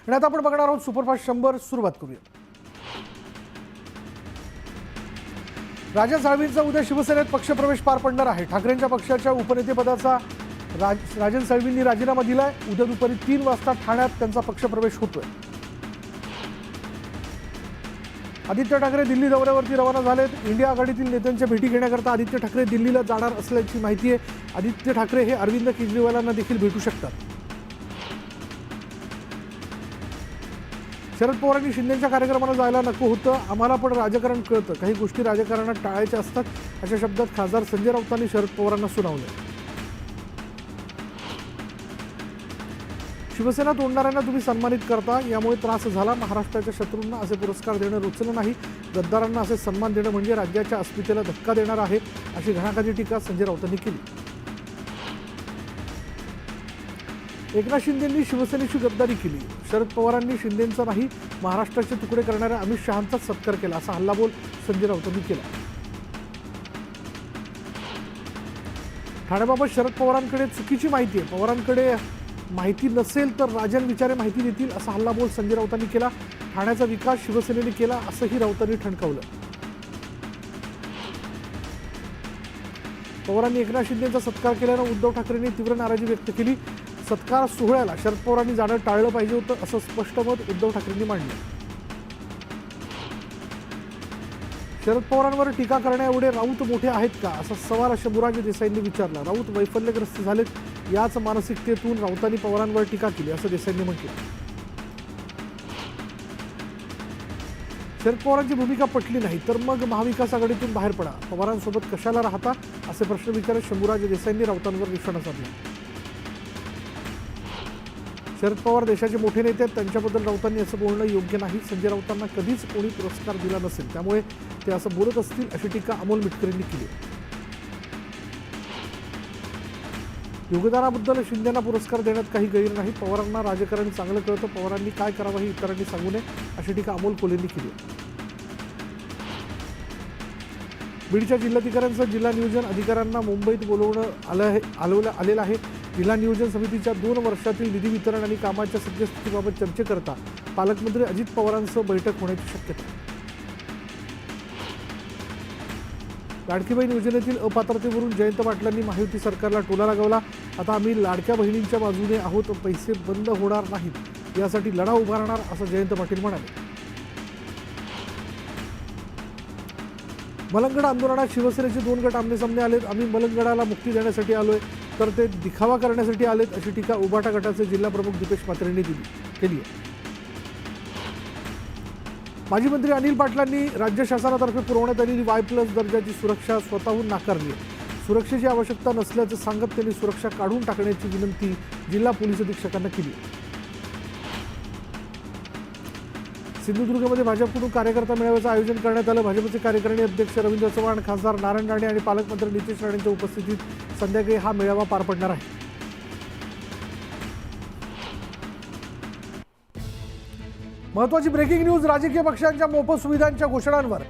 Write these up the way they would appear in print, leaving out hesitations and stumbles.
आणि आता आपण बघणार आहोत सुपरफास्ट 100. सुरुवात करूया. राजन साळवींचा उद्या शिवसेनेत पक्षप्रवेश पार पडणार आहे. ठाकरेंच्या पक्षाच्या उपनेतेपदाचा राजन साळवींनी राजीनामा दिलाय. उद्या दुपारी 3 वाजता ठाण्यात त्यांचा पक्षप्रवेश होतोय. आदित्य ठाकरे दिल्ली दौऱ्यावरती रवाना झालेत. इंडिया आघाडीतील नेत्यांच्या भेटी घेण्याकरता आदित्य ठाकरे दिल्लीला जाणार असल्याची माहिती आहे. आदित्य ठाकरे हे अरविंद केजरीवालांना देखील भेटू शकतात. शरद पवारांनी शिंदेच्या कार्यक्रमाला जायला नको होतं. आम्हाला पण राजकारण कळतं, काही गोष्टी राजकारणात टाळायच्या असतात, अशा शब्दात खासदार संजय राऊतांनी शरद पवारांना सुनावलं. शिवसेना तोडणाऱ्यांना तुम्ही सन्मानित करता, यामुळे त्रास झाला. महाराष्ट्राच्या शत्रूंना असे पुरस्कार देणं रुचलं नाही. गद्दारांना असे सन्मान देणं म्हणजे राज्याच्या अस्मितेला धक्का देणार आहे, अशी घणाघाती टीका संजय राऊतांनी केली. एकनाथ शिंदेंनी शिवसेनेची गद्दारी केली. शरद पवारांनी शिंदेंचा नाही, महाराष्ट्राचे तुकडे करणाऱ्या अमित शहांचाच सत्कार केला, असा हल्लाबोल संजय राऊतांनी केला. ठाण्याबाबत शरद पवारांकडे चुकीची माहिती आहे. पवारांकडे माहिती नसेल तर राजन विचारे माहिती देतील, असा हल्लाबोल संजय राऊतांनी केला. ठाण्याचा विकास शिवसेनेने केला, असंही राऊतांनी ठणकावलं. पवारांनी एकनाथ शिंदेंचा सत्कार केल्यानं उद्धव ठाकरेंनी तीव्र नाराजी व्यक्त केली. सत्कार सोहळ्याला शरद पवारांनी जाणं टाळलं पाहिजे होतं, असं स्पष्ट मत उद्धव ठाकरेंनी मांडलं. शरद पवारांवर टीका करण्याएवढे राऊत मोठे आहेत का, असा सवाल शंभूराज देसाईंनी विचारला. राऊत वैफल्यग्रस्त झालेत, याच मानसिकतेतून राऊतांनी पवारांवर टीका केली, असं देसाईंनी म्हटलं. शरद पवारांची भूमिका पटली नाही तर मग महाविकास आघाडीतून बाहेर पडा, पवारांसोबत कशाला राहता, असे प्रश्न विचारत शंभूराज देसाईंनी राऊतांवर निशाणा साधला. शरद पवार देशाचे मोठे नेते आहेत, त्यांच्याबद्दल राऊतांनी असं बोलणं योग्य नाही. संजय राऊतांना कधीच कोणी पुरस्कार दिला नसेल, त्यामुळे ते असं बोलत असतील, अशी टीका अमोल मिटकरींनी केली. योगदानाबद्दल शिंदेना पुरस्कार देण्यात काही गैर नाही. पवारांना राजकारण चांगलं कळतं, पवारांनी काय करावं हे इतरांनी सांगू नये, अशी टीका अमोल कोल्हेंनी केली. बीडच्या जिल्हाधिकाऱ्यांचं जिल्हा नियोजन अधिकाऱ्यांना मुंबईत बोलवणं आलेलं आहे. जिल्हा नियोजन समितीच्या 2 वर्षातील निधी वितरण आणि कामाच्या सद्यस्थितीबाबत चर्चेकरता पालकमंत्री अजित पवारांसह बैठक होण्याची शक्यता. लाडकी बहीण योजनेतील अपात्रतेवरून जयंत पाटलांनी महायुती सरकारला टोला लगावला. आता आम्ही लाडक्या बहिणींच्या बाजूने आहोत, पैसे बंद होणार नाहीत, यासाठी लढा उभारणार, असं जयंत पाटील म्हणाले. मलंगड आंदोलनात शिवसेनेचे 2 गट आमने-सामने आलेत. आम्ही मलंगडाला मुक्ती देण्यासाठी आलोय, तर ते दिखावा करण्यासाठी आलेत, अशी टीका उबाटा गटाचे जिल्हा प्रमुख दीपेश पात्रेंनी केली आहे. माजी मंत्री अनिल पाटलांनी राज्य शासनातर्फे पुरवण्यात आलेली Y+ दर्जाची सुरक्षा स्वतःहून नाकारली आहे. सुरक्षेची आवश्यकता नसल्याचं सांगत त्यांनी सुरक्षा काढून टाकण्याची विनंती जिल्हा पोलीस अधीक्षकांना केली. सिंधुदुर्गमध्ये भाजपकडून कार्यकर्ता मेळाव्याचं आयोजन करण्यात आलं. भाजपचे कार्यकारिणी अध्यक्ष रवींद्र चव्हाण, खासदार नारायण राणे आणि पालकमंत्री नितेश राणेंच्या उपस्थितीत संध्याकाळी हा मेळावा पार पडणार आहे. महत्त्वाची ब्रेकिंग न्यूज. राजकीय पक्षांच्या मोफत सुविधांच्या घोषणांवर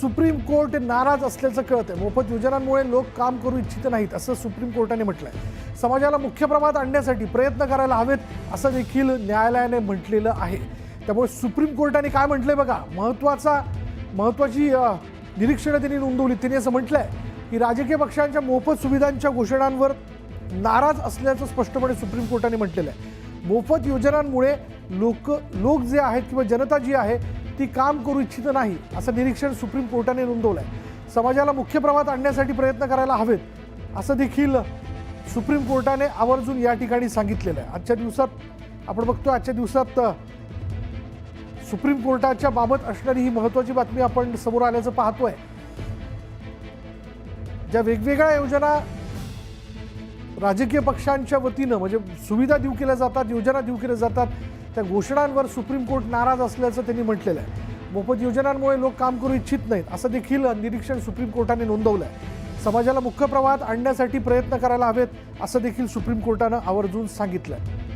सुप्रीम कोर्ट नाराज असल्याचं कळतंय. मोफत योजनांमुळे लोक काम करू इच्छित नाहीत, असं सुप्रीम कोर्टाने म्हटलंय. समाजाला मुख्य प्रवाहात आणण्यासाठी प्रयत्न करायला हवेत, असं देखील न्यायालयाने म्हटलेलं आहे. त्यामुळे सुप्रीम कोर्टाने काय म्हटलंय बघा, महत्त्वाची निरीक्षणं त्यांनी नोंदवली. त्यांनी असं म्हटलंय की राजकीय पक्षांच्या मोफत सुविधांच्या घोषणांवर नाराज असल्याचं स्पष्टपणे सुप्रीम कोर्टाने म्हटलेलं आहे. मोफत योजनांमुळे लोक जे आहेत किंवा जनता जी आहे ती काम करू इच्छित नाही, असं निरीक्षण सुप्रीम कोर्टाने नोंदवलं आहे. समाजाला मुख्य प्रवाहात आणण्यासाठी प्रयत्न करायला हवेत, असं देखील सुप्रीम कोर्टाने आवर्जून या ठिकाणी सांगितलेलं आहे. आजच्या दिवसात आपण बघतोय, आजच्या दिवसात सुप्रीम कोर्टाच्या बाबत असणारी ही महत्त्वाची बातमी आपण समोर आल्याचं पाहतोय. ज्या वेगवेगळ्या योजना राजकीय पक्षांच्या वतीनं म्हणजे सुविधा देऊ केल्या जातात, योजना देऊ केल्या जातात, त्या घोषणांवर सुप्रीम कोर्ट नाराज असल्याचं त्यांनी म्हटलेलं आहे. मोफत योजनांमुळे लोक काम करू इच्छित नाहीत, असं देखील निरीक्षण सुप्रीम कोर्टाने नोंदवलं आहे. समाजाला मुख्य प्रवाहात आणण्यासाठी प्रयत्न करायला हवेत, असं देखील सुप्रीम कोर्टानं आवर्जून सांगितलं आहे.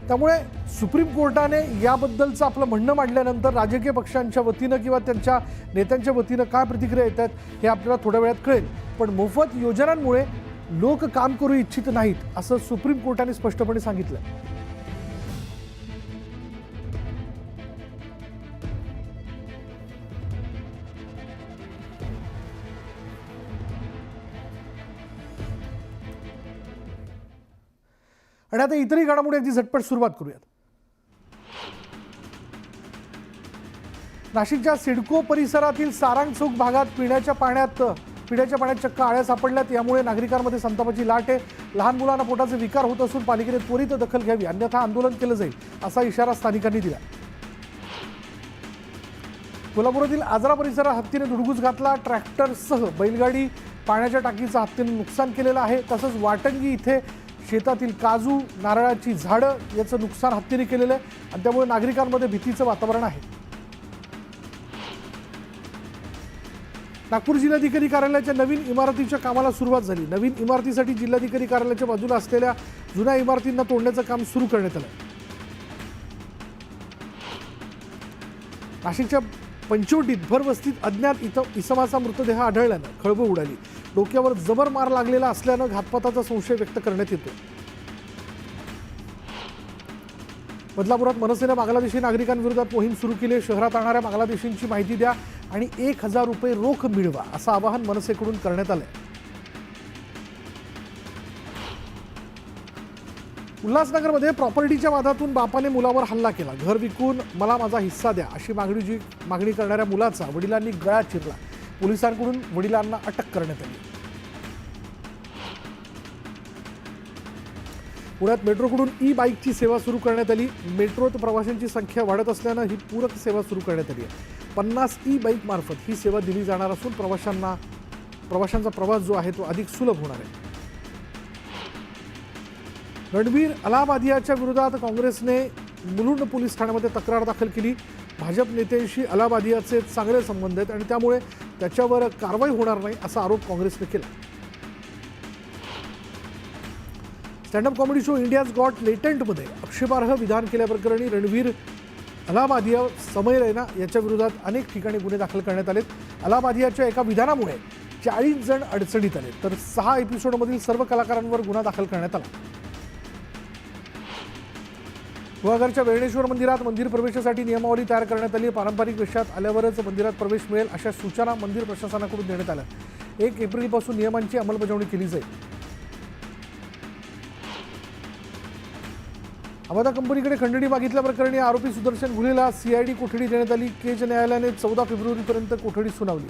त्यामुळे सुप्रीम कोर्टाने याबद्दलचं आपलं म्हणणं मांडल्यानंतर राजकीय पक्षांच्या वतीनं किंवा त्यांच्या नेत्यांच्या वतीनं काय प्रतिक्रिया येतात हे आपल्याला थोड्या वेळात कळेल. पण मोफत योजनांमुळे लोक काम करू इच्छित नाहीत असं सुप्रीम कोर्टाने स्पष्टपणे सांगितलं. आणि आता इतरही घडामोडी अगदी झटपट सुरुवात करूयात. नाशिकच्या सिडको परिसरातील सारंग चौक भागात पिण्याच्या पाण्यात चक्क आळ्या सापडल्यात. यामुळे नागरिकांमध्ये संतापाची लाट आहे. लहान मुलांना पोटाचे विकार होत असून पालिकेने त्वरित दखल घ्यावी, अन्यथा आंदोलन केलं जाईल असा इशारा स्थानिकांनी दिला. कोल्हापुरातील आजरा परिसरात हत्तीने धुडगूस घातला. ट्रॅक्टरसह बैलगाडी पाण्याच्या टाकीचं हत्तीने नुकसान केलेलं आहे. तसंच वाटंगी इथे शेतातील काजू, नारळाची झाडं याचं नुकसान हत्तीने केलेलं आहे आणि त्यामुळे नागरिकांमध्ये भीतीचं वातावरण आहे. नागपूर जिल्हाधिकारी कार्यालयाच्या नवीन इमारतीच्या कामाला सुरुवात झाली. नवीन इमारतीसाठी जिल्हाधिकारी कार्यालयाच्या बाजूला असलेल्या जुन्या इमारतींना तोडण्याचं काम सुरू करण्यात आलं. नाशिकच्या पंचवटीत भरवस्तीत अज्ञात इसमाचा मृतदेह आढळल्यानं खळबळ उडाली. डोक्यावर जबर मार लागलेला असल्यानं घातपाताचा संशय व्यक्त करण्यात येतो. बदलापुरात मनसेनं बांगलादेशी नागरिकांविरोधात मोहीम सुरू केली. शहरात आणणाऱ्या बांगलादेशींची माहिती द्या आणि 1,000 रुपये रोख मिळवा असं आवाहन मनसेकडून करण्यात आलंय. उल्हासनगरमध्ये प्रॉपर्टीच्या वादातून बापाने मुलावर हल्ला केला. घर विकून मला माझा हिस्सा द्या अशी मागणी करणाऱ्या मुलाचा वडिलांनी गळा चिरला. पोलिसांकडून वडिलांना अटक करण्यात आली. पुण्यात मेट्रोकडून ई बाईकची सेवा सुरू करण्यात आली. मेट्रोत प्रवाशांची संख्या वाढत असल्यानं ही पूरक सेवा सुरू करण्यात आली आहे. 50 ई बाईक मार्फत ही सेवा दिली जाणार असून प्रवाशांचा प्रवास जो आहे तो अधिक सुलभ होणार आहे. रणबीर अलाहाबादियाच्या विरोधात काँग्रेसने मुलुंड पोलीस ठाण्यामध्ये तक्रार दाखल केली. भाजप नेत्यांशी अलाहाबादियाचे चांगले संबंध आहेत आणि त्यामुळे त्याच्यावर कारवाई होणार नाही असा आरोप काँग्रेसने केला. Stand up comedy show India's got लेटंटमध्ये आक्षेपार्ह विधान केल्याप्रकरणी रणबीर अलाहाबादिया, समय रैना याच्या विरोधात अनेक ठिकाणी गुन्हे दाखल करण्यात आलेत. अलाहाबादियाच्या एका विधानामुळे 40 जण अडचणीत आले तर 6 एपिसोडमधील सर्व कलाकारांवर गुन्हा दाखल करण्यात आला. गुहागरच्या वेळणेश्वर मंदिरात मंदिर प्रवेशासाठी नियमावली तयार करण्यात आली. पारंपरिक वेशात आल्यावरच मंदिरात प्रवेश मिळेल अशा सूचना मंदिर प्रशासनाकडून देण्यात आल्या. 1 एप्रिलपासून नियमांची अंमलबजावणी केली जाईल. अवधा कंपनीकडे खंडणी मागितल्याप्रकरणी आरोपी सुदर्शन घुलेला सीआयडी कोठडी देण्यात आली. केज न्यायालयाने 14 फेब्रुवारीपर्यंत कोठडी सुनावली.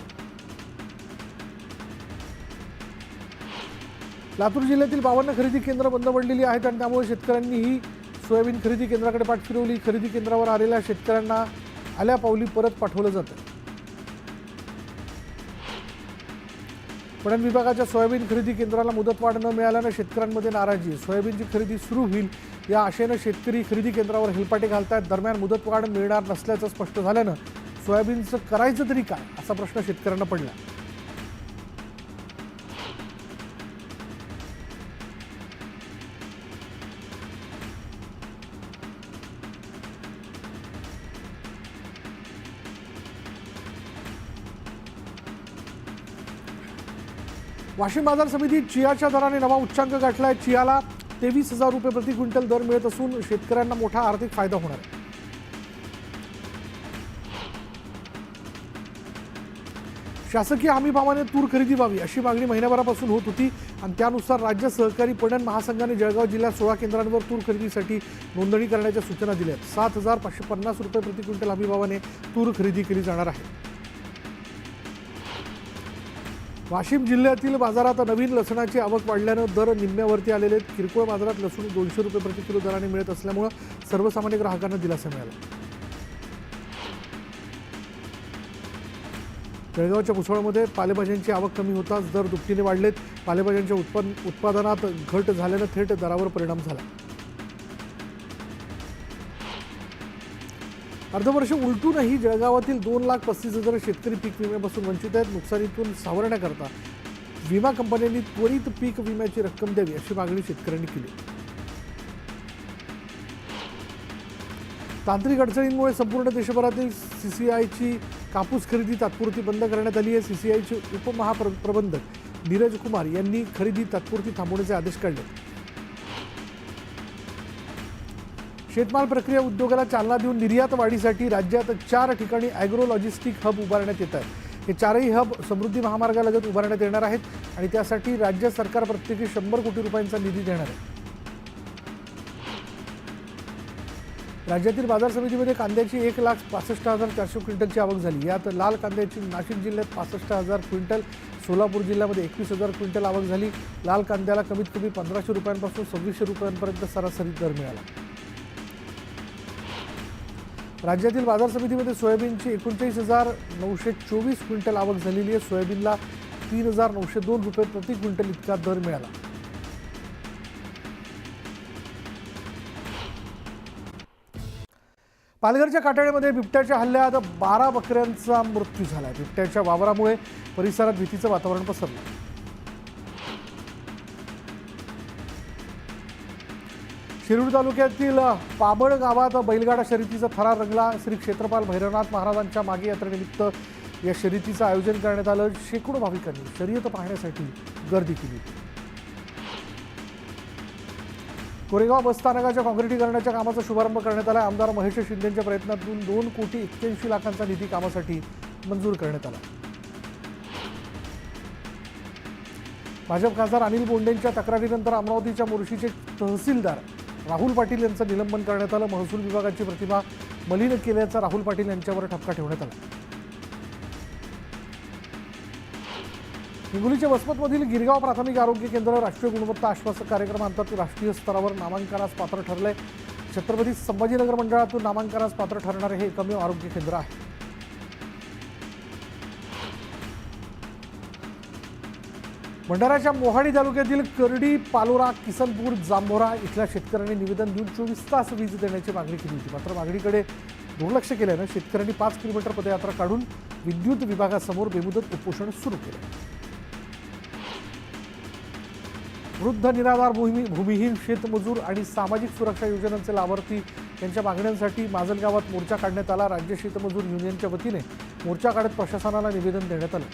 लातूर जिल्ह्यातील 52 खरेदी केंद्र बंद पडलेली आहेत आणि त्यामुळे शेतकऱ्यांनीही सोयाबीन खरेदी केंद्राकडे पाठ फिरवली. खरेदी केंद्रावर आलेल्या शेतकऱ्यांना आल्या पावली परत पाठवलं जातं. पणन विभागाच्या सोयाबीन खरेदी केंद्राला मुदतवाढ न मिळाल्यानं शेतकऱ्यांमध्ये नाराजी. सोयाबीनची खरेदी सुरू होईल या आशेनं शेतकरी खरेदी केंद्रावर हेलपाटे घालतात. दरम्यान मुदतवाढ मिळणार नसल्याचं स्पष्ट झाल्यानं सोयाबीनचं करायचं तरी काय असा प्रश्न शेतकऱ्यांना पडला. वाशिम बाजार समितीत चियाच्या दराने नवा उच्चांक गाठलाय. चियाला 23,000 रुपये प्रति क्विंटल दर मिळत असून शेतकऱ्यांना मोठा आर्थिक फायदा होणार आहे. शासकीय हमीभावाने तूर खरेदी व्हावी अशी मागणी महिन्याभरापासून होत होती आणि त्यानुसार राज्य सहकारी पणन महासंघाने जळगाव जिल्ह्यात 16 केंद्रांवर तूर खरेदीसाठी नोंदणी करण्याच्या सूचना दिल्या आहेत. 7,550 रुपये प्रति क्विंटल हमीभावाने तूर खरेदी केली जाणार आहे. वाशिम जिल्ह्यातील बाजारात नवीन लसणाची आवक वाढल्यानं दर निम्म्यावरती आलेले आहेत. किरकोळ बाजारात लसूण 200 रुपये प्रति किलो दराने मिळत असल्यामुळे सर्वसामान्य ग्राहकांना दिलासा मिळाला. जळगावच्या भुसावळमध्ये पालेभाज्यांची आवक कमी होताच दर दुपटीने वाढलेत. पालेभाज्यांच्या उत्पादनात घट झाल्यानं थेट दरावर परिणाम झाला. अर्धवर्ष उलटूनही जळगावातील 2,35,000 शेतकरी पीक विम्यापासून वंचित आहेत. नुकसानीतून सावरण्याकरता विमा कंपन्यांनी त्वरित पीक विम्याची रक्कम द्यावी अशी मागणी शेतकऱ्यांनी केली. तांत्रिक अडचणींमुळे संपूर्ण देशभरातील सीसीआयची कापूस खरेदी तात्पुरती बंद करण्यात आली आहे. सीसीआयचे उपमहाप्रबंधक नीरज कुमार यांनी खरेदी तात्पुरती थांबवण्याचे आदेश काढले. शेतमाल प्रक्रिया उद्योगाला चालना देऊन निर्यात वाढीसाठी राज्यात 4 ठिकाणी ॲग्रो लॉजिस्टिक हब उभारण्यात येत आहे. हे 4ही हब समृद्धी महामार्गालगत उभारण्यात येणार आहेत आणि त्यासाठी राज्य सरकार प्रत्येकी 100 कोटी रुपयांचा निधी देणार आहे. राज्यातील बाजार समितीमध्ये कांद्याची 1,65,400 क्विंटलची आवक झाली. यात लाल कांद्याची नाशिक जिल्ह्यात 65,000 क्विंटल, सोलापूर जिल्ह्यामध्ये 21,000 क्विंटल आवक झाली. लाल कांद्याला कमीत कमी 1,500 रुपयांपासून 2,600 रुपयांपर्यंत सरासरी दर मिळाला. राज्यातील बाजार समितीमध्ये सोयाबीनची 39,924 क्विंटल आवक झालेली आहे. सोयाबीनला 3,902 रुपये प्रति क्विंटल इतका दर मिळाला. पालघरच्या काटाळ्यामध्ये बिबट्याच्या हल्ल्यात 12 बकऱ्यांचा मृत्यू झाला. बिबट्याच्या वावरामुळे परिसरात भीतीचं वातावरण पसरलं. शिरूर तालुक्यातील पाबळ गावात बैलगाडा शर्यतीचा थरार रंगला. श्री क्षेत्रपाल भैरवनाथ महाराजांच्या मागे यात्रेनिमित्त या शर्यतीचं आयोजन करण्यात आलं. शेकडो भाविकांनी शर्यत पाहण्यासाठी गर्दी केली. कोरेगाव बसस्थानकाच्या काँक्रिटीकरणाच्या कामाचा शुभारंभ करण्यात आला. आमदार महेश शिंदेच्या प्रयत्नातून 2,81,00,000 निधी कामासाठी मंजूर करण्यात आला. भाजप खासदार अनिल बोंडेंच्या तक्रारीनंतर अमरावतीच्या मोर्शीचे तहसीलदार राहुल पाटील यांचं निलंबन करण्यात आलं. महसूल विभागाची प्रतिमा मलिन केल्याचा राहुल पाटील यांच्यावर ठपका ठेवण्यात आला. हिंगोलीच्या वसमतमधील गिरगाव प्राथमिक आरोग्य केंद्र राष्ट्रीय गुणवत्ता आश्वासक कार्यक्रमांतर्गत राष्ट्रीय स्तरावर नामांकनास पात्र ठरलंय. छत्रपती संभाजीनगर मंडळातून नामांकनास पात्र ठरणारे हे एकमेव आरोग्य केंद्र आहे. भंडाऱ्याच्या मोहाडी तालुक्यातील करडी, पालोरा, किसनपूर, जांभोरा इथल्या शेतकऱ्यांनी निवेदन देऊन 24 तास वीज देण्याची मागणी केली होती. मात्र मागणीकडे दुर्लक्ष केल्यानं शेतकऱ्यांनी 5 किलोमीटर पदयात्रा काढून विद्युत विभागासमोर बेमुदत उपोषण सुरू केलं. वृद्ध, निराधार, भूमिहीन, शेतमजूर आणि सामाजिक सुरक्षा योजनांचे लाभार्थी यांच्या मागण्यांसाठी माजलगावात मोर्चा काढण्यात आला. राज्य शेतमजूर युनियनच्या वतीने मोर्चा काढत प्रशासनाला निवेदन देण्यात आलं.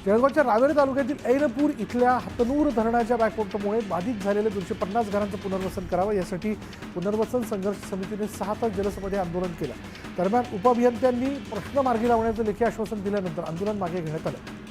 जळगावच्या रावेर तालुक्यातील ऐनपूर इथल्या हातनूर धरणाच्या बॅकवॉटरमुळे बाधित झालेल्या 250 घरांचं पुनर्वसन करावं यासाठी पुनर्वसन संघर्ष समितीने 6 तास जलसमध्ये आंदोलन केलं. दरम्यान उपअभियंत्यांनी प्रश्न मार्गी लावण्याचं लेखी आश्वासन दिल्यानंतर आंदोलन मागे घेण्यात आलं.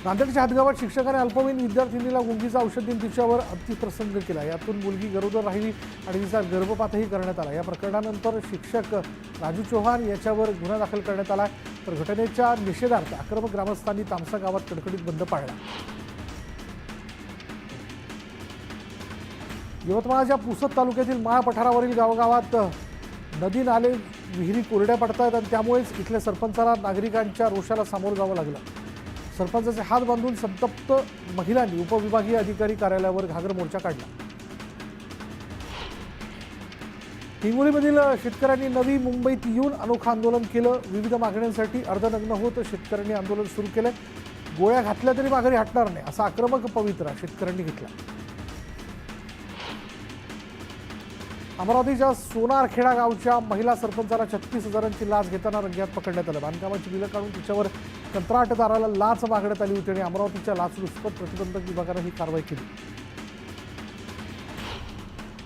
नांदेडच्या हातगावात शिक्षकाने अल्पवयीन विद्यार्थिनीला गुंगीचं औषध देऊन तिच्यावर अतिप्रसंग केला. यातून मुलगी गरोदर राहिली आणि तिचा गर्भपातही करण्यात आला. या प्रकरणानंतर शिक्षक राजू चौहान याच्यावर गुन्हा दाखल करण्यात आला. तर घटनेच्या निषेधार्थ आक्रमक ग्रामस्थांनी तामसा गावात कडकडीत बंद पाळला. यवतमाळच्या पुसद तालुक्यातील माळ पठारावरील गावगावात नदी, नाले, विहिरी कोरड्या पडतायत आणि त्यामुळेच इथल्या सरपंचाला नागरिकांच्या रोषाला सामोरं जावं लागलं. सरपंचाचे हात बांधून संतप्त महिलांनी उपविभागीय अधिकारी कार्यालयावर घागर मोर्चा काढला. हिंगोलीमधील शेतकऱ्यांनी नवी मुंबईत येऊन अनोखं आंदोलन केलं. विविध मागण्यांसाठी अर्धनग्न होत शेतकऱ्यांनी आंदोलन सुरू केलं. गोळ्या घातल्या तरी माघारी हटणार नाही असा आक्रमक पवित्रा शेतकऱ्यांनी घेतला. अमरावतीच्या सोनारखेडा गावच्या महिला सरपंचाला 36,000ची लाच घेताना रंगेहात पकडण्यात आलं. बांधकामाची बिलं काढून तिच्यावर कंत्राटदाराला लाच मागण्यात आली होती आणि अमरावतीच्या लाचलुचपत प्रतिबंधक विभागानं ही कारवाई केली.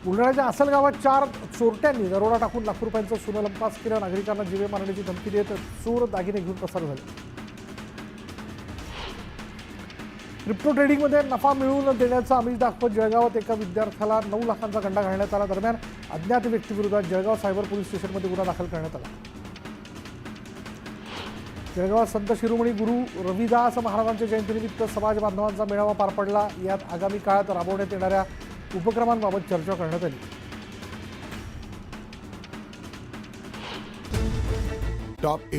बुलढाण्याच्या असल गावात 4 चोरट्यांनी दरोडा टाकून लाख रुपयांचं सोनं लंपास केलं. नागरिकांना जीवे मारण्याची धमकी देत चोर दागिने घेऊन पसार झाले. क्रिप्टो ट्रेडिंगमध्ये नफा मिळवून देण्याचा आमिष दाखवत जळगावात एका विद्यार्थ्याला 9 लाखांचा गंडा घालण्यात आला. दरम्यान अज्ञात व्यक्तीविरोधात जळगाव सायबर पोलीस स्टेशनमध्ये गुन्हा दाखल करण्यात आला. जळगावात संत शिरोमणी गुरु रविदास महाराजांच्या जयंतीनिमित्त समाज बांधवांचा मेळावा पार पडला. यात आगामी काळात राबवण्यात येणाऱ्या उपक्रमांबाबत चर्चा करण्यात आली.